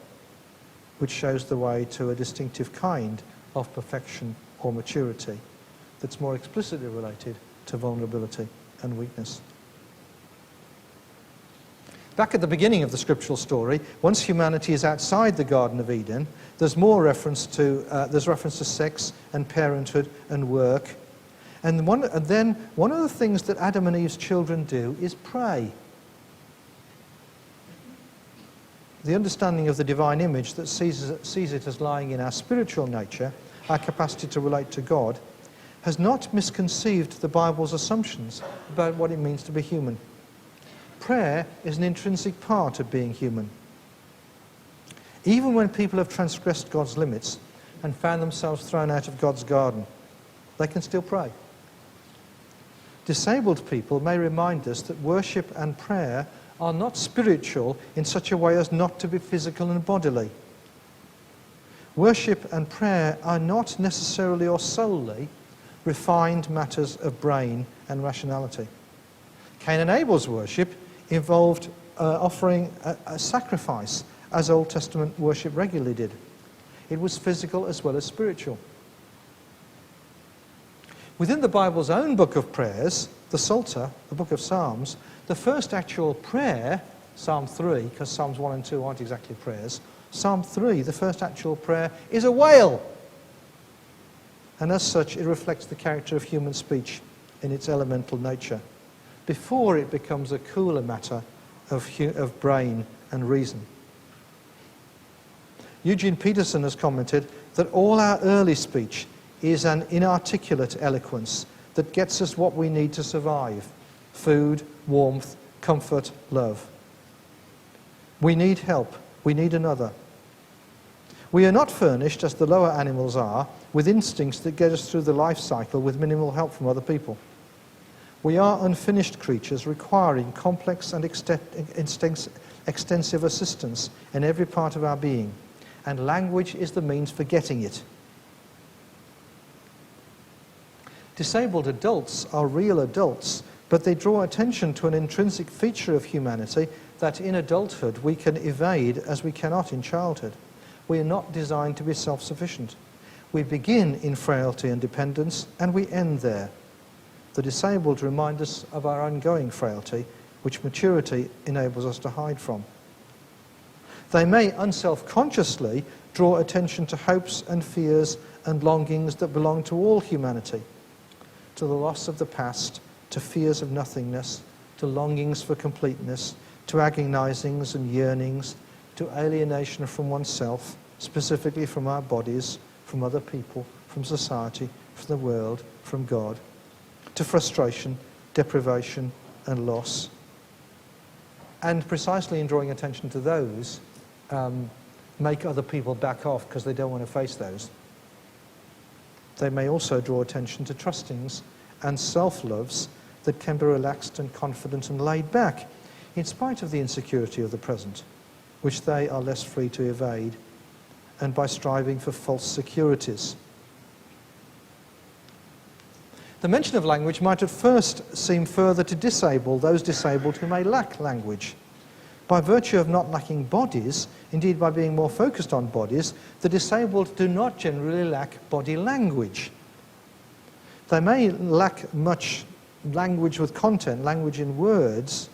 which shows the way to a distinctive kind of perfection or maturity that's more explicitly related to vulnerability and weakness. Back at the beginning of the scriptural story, once humanity is outside the Garden of Eden, there's reference to sex and parenthood and work. And then one of the things that Adam and Eve's children do is pray. The understanding of the divine image that sees it as lying in our spiritual nature, our capacity to relate to God, has not misconceived the Bible's assumptions about what it means to be human. Prayer is an intrinsic part of being human. Even when people have transgressed God's limits and found themselves thrown out of God's garden, they can still pray. Disabled people may remind us that worship and prayer are not spiritual in such a way as not to be physical and bodily. Worship and prayer are not necessarily or solely refined matters of brain and rationality. Cain and Abel's worship involved offering a sacrifice, as Old Testament worship regularly did. It was physical as well as spiritual. Within the Bible's own book of prayers, the Psalter, the book of Psalms, the first actual prayer, Psalm 3, because Psalms 1 and 2 aren't exactly prayers, Psalm 3, the first actual prayer, is a wail. And as such, it reflects the character of human speech in its elemental nature, before it becomes a cooler matter of brain and reason. Eugene Peterson has commented that all our early speech is an inarticulate eloquence that gets us what we need to survive: food, warmth, comfort, love. We need help. We need another. We are not furnished, as the lower animals are, with instincts that get us through the life cycle with minimal help from other people. We are unfinished creatures requiring complex and extensive assistance in every part of our being, and language is the means for getting it. Disabled adults are real adults, but they draw attention to an intrinsic feature of humanity that in adulthood we can evade as we cannot in childhood. We are not designed to be self-sufficient. We begin in frailty and dependence, and we end there. The disabled remind us of our ongoing frailty, which maturity enables us to hide from. They may unselfconsciously draw attention to hopes and fears and longings that belong to all humanity, to the loss of the past, to fears of nothingness, to longings for completeness, to agonizings and yearnings, to alienation from oneself, specifically from our bodies, from other people, from society, from the world, from God, to frustration, deprivation, and loss. And precisely in drawing attention to those, make other people back off because they don't want to face those. They may also draw attention to trustings and self-loves that can be relaxed and confident and laid back, in spite of the insecurity of the present, which they are less free to evade, and by striving for false securities. The mention of language might at first seem further to disable those disabled who may lack language. By virtue of not lacking bodies, indeed by being more focused on bodies, the disabled do not generally lack body language. They may lack much language with content, language in words,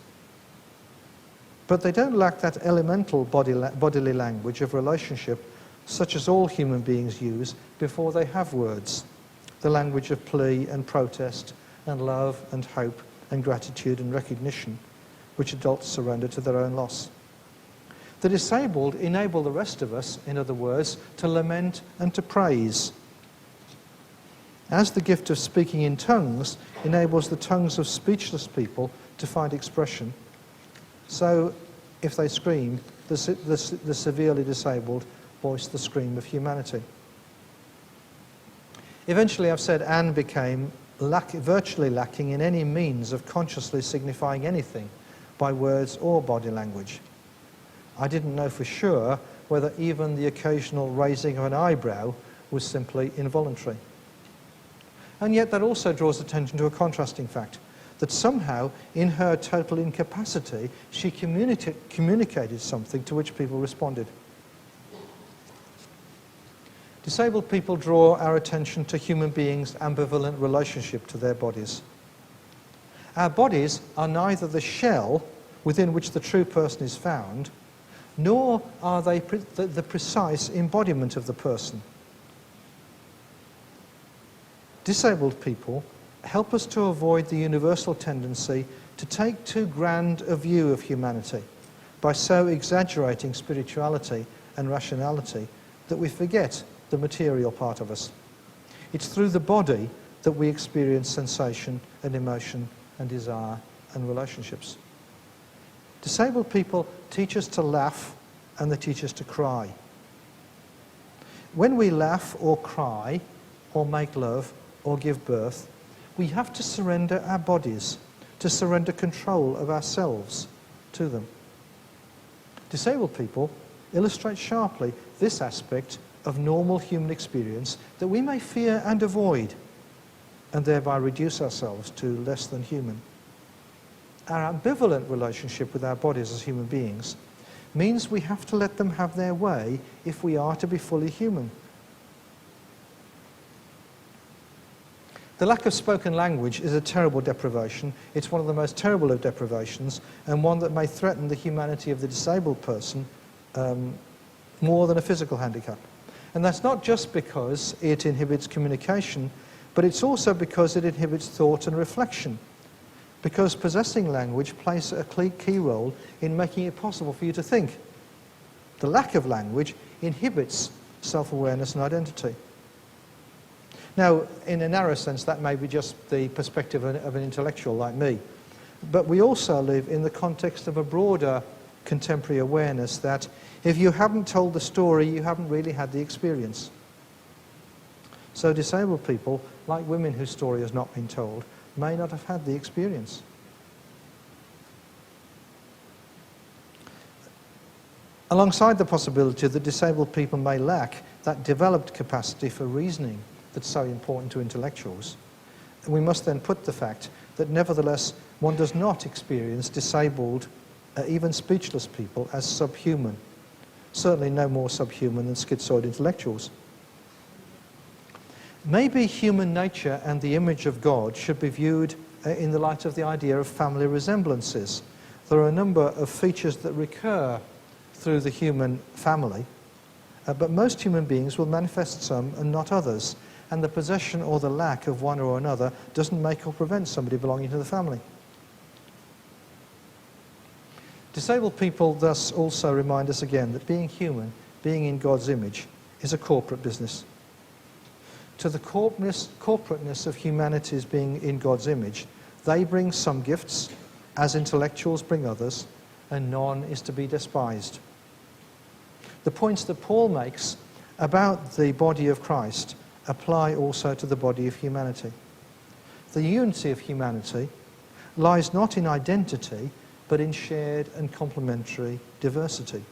but they don't lack that elemental bodily language of relationship, such as all human beings use before they have words. The language of plea and protest, and love and hope and gratitude and recognition, which adults surrender to their own loss. The disabled enable the rest of us, in other words, to lament and to praise. As the gift of speaking in tongues enables the tongues of speechless people to find expression, so if they scream, the severely disabled voice the scream of humanity. Eventually, I've said Anne became virtually lacking in any means of consciously signifying anything by words or body language. I didn't know for sure whether even the occasional raising of an eyebrow was simply involuntary. And yet that also draws attention to a contrasting fact, that somehow in her total incapacity she communicated something to which people responded. Disabled people draw our attention to human beings' ambivalent relationship to their bodies. Our bodies are neither the shell within which the true person is found, nor are they the precise embodiment of the person. Disabled people help us to avoid the universal tendency to take too grand a view of humanity by so exaggerating spirituality and rationality that we forget the material part of us. It's through the body that we experience sensation and emotion and desire and relationships. Disabled people teach us to laugh and they teach us to cry. When we laugh or cry or make love or give birth, we have to surrender our bodies, to surrender control of ourselves to them. Disabled people illustrate sharply this aspect of normal human experience that we may fear and avoid, and thereby reduce ourselves to less than human. Our ambivalent relationship with our bodies as human beings means we have to let them have their way if we are to be fully human. The lack of spoken language is a terrible deprivation. It's one of the most terrible of deprivations, and one that may threaten the humanity of the disabled person more than a physical handicap. And that's not just because it inhibits communication, but it's also because it inhibits thought and reflection. Because possessing language plays a key role in making it possible for you to think. The lack of language inhibits self-awareness and identity. Now, in a narrow sense, that may be just the perspective of an intellectual like me. But we also live in the context of a broader contemporary awareness that if you haven't told the story, you haven't really had the experience. So disabled people, like women whose story has not been told, may not have had the experience. Alongside the possibility that disabled people may lack that developed capacity for reasoning that's so important to intellectuals, we must then put the fact that nevertheless one does not experience disabled, even speechless people as subhuman. Certainly no more subhuman than schizoid intellectuals. Maybe human nature and the image of God should be viewed in the light of the idea of family resemblances. There are a number of features that recur through the human family, but most human beings will manifest some and not others, and the possession or the lack of one or another doesn't make or prevent somebody belonging to the family. Disabled people thus also remind us again that being human, being in God's image, is a corporate business. To the corporateness of humanity's being in God's image, they bring some gifts, as intellectuals bring others, and none is to be despised. The points that Paul makes about the body of Christ apply also to the body of humanity. The unity of humanity lies not in identity, but in shared and complementary diversity.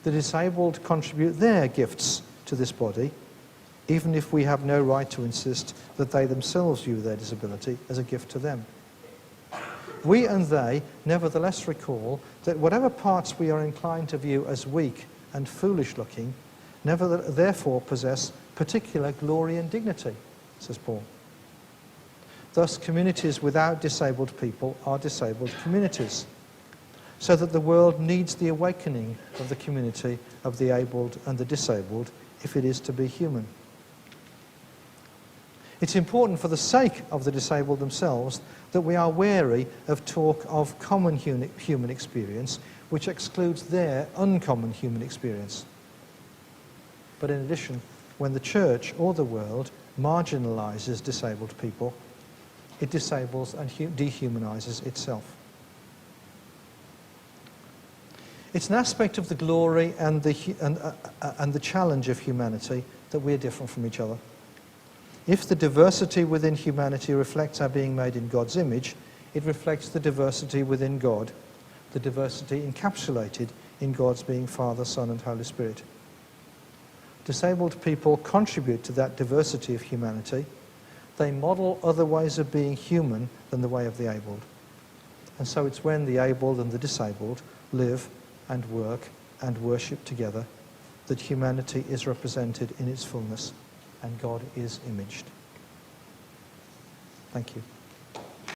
The disabled contribute their gifts to this body, even if we have no right to insist that they themselves view their disability as a gift to them. We and they nevertheless recall that whatever parts we are inclined to view as weak and foolish-looking, therefore possess particular glory and dignity, says Paul. Thus, communities without disabled people are disabled communities, so that the world needs the awakening of the community of the abled and the disabled if it is to be human. It's important for the sake of the disabled themselves that we are wary of talk of common human experience, which excludes their uncommon human experience. But in addition, when the church or the world marginalises disabled people, it disables and dehumanises itself. It's an aspect of the glory and the challenge of humanity that we are different from each other. If the diversity within humanity reflects our being made in God's image, it reflects the diversity within God, the diversity encapsulated in God's being Father, Son and Holy Spirit. Disabled people contribute to that diversity of humanity. They model other ways of being human than the way of the abled. And so it's when the abled and the disabled live and work and worship together that humanity is represented in its fullness and God is imaged. Thank you.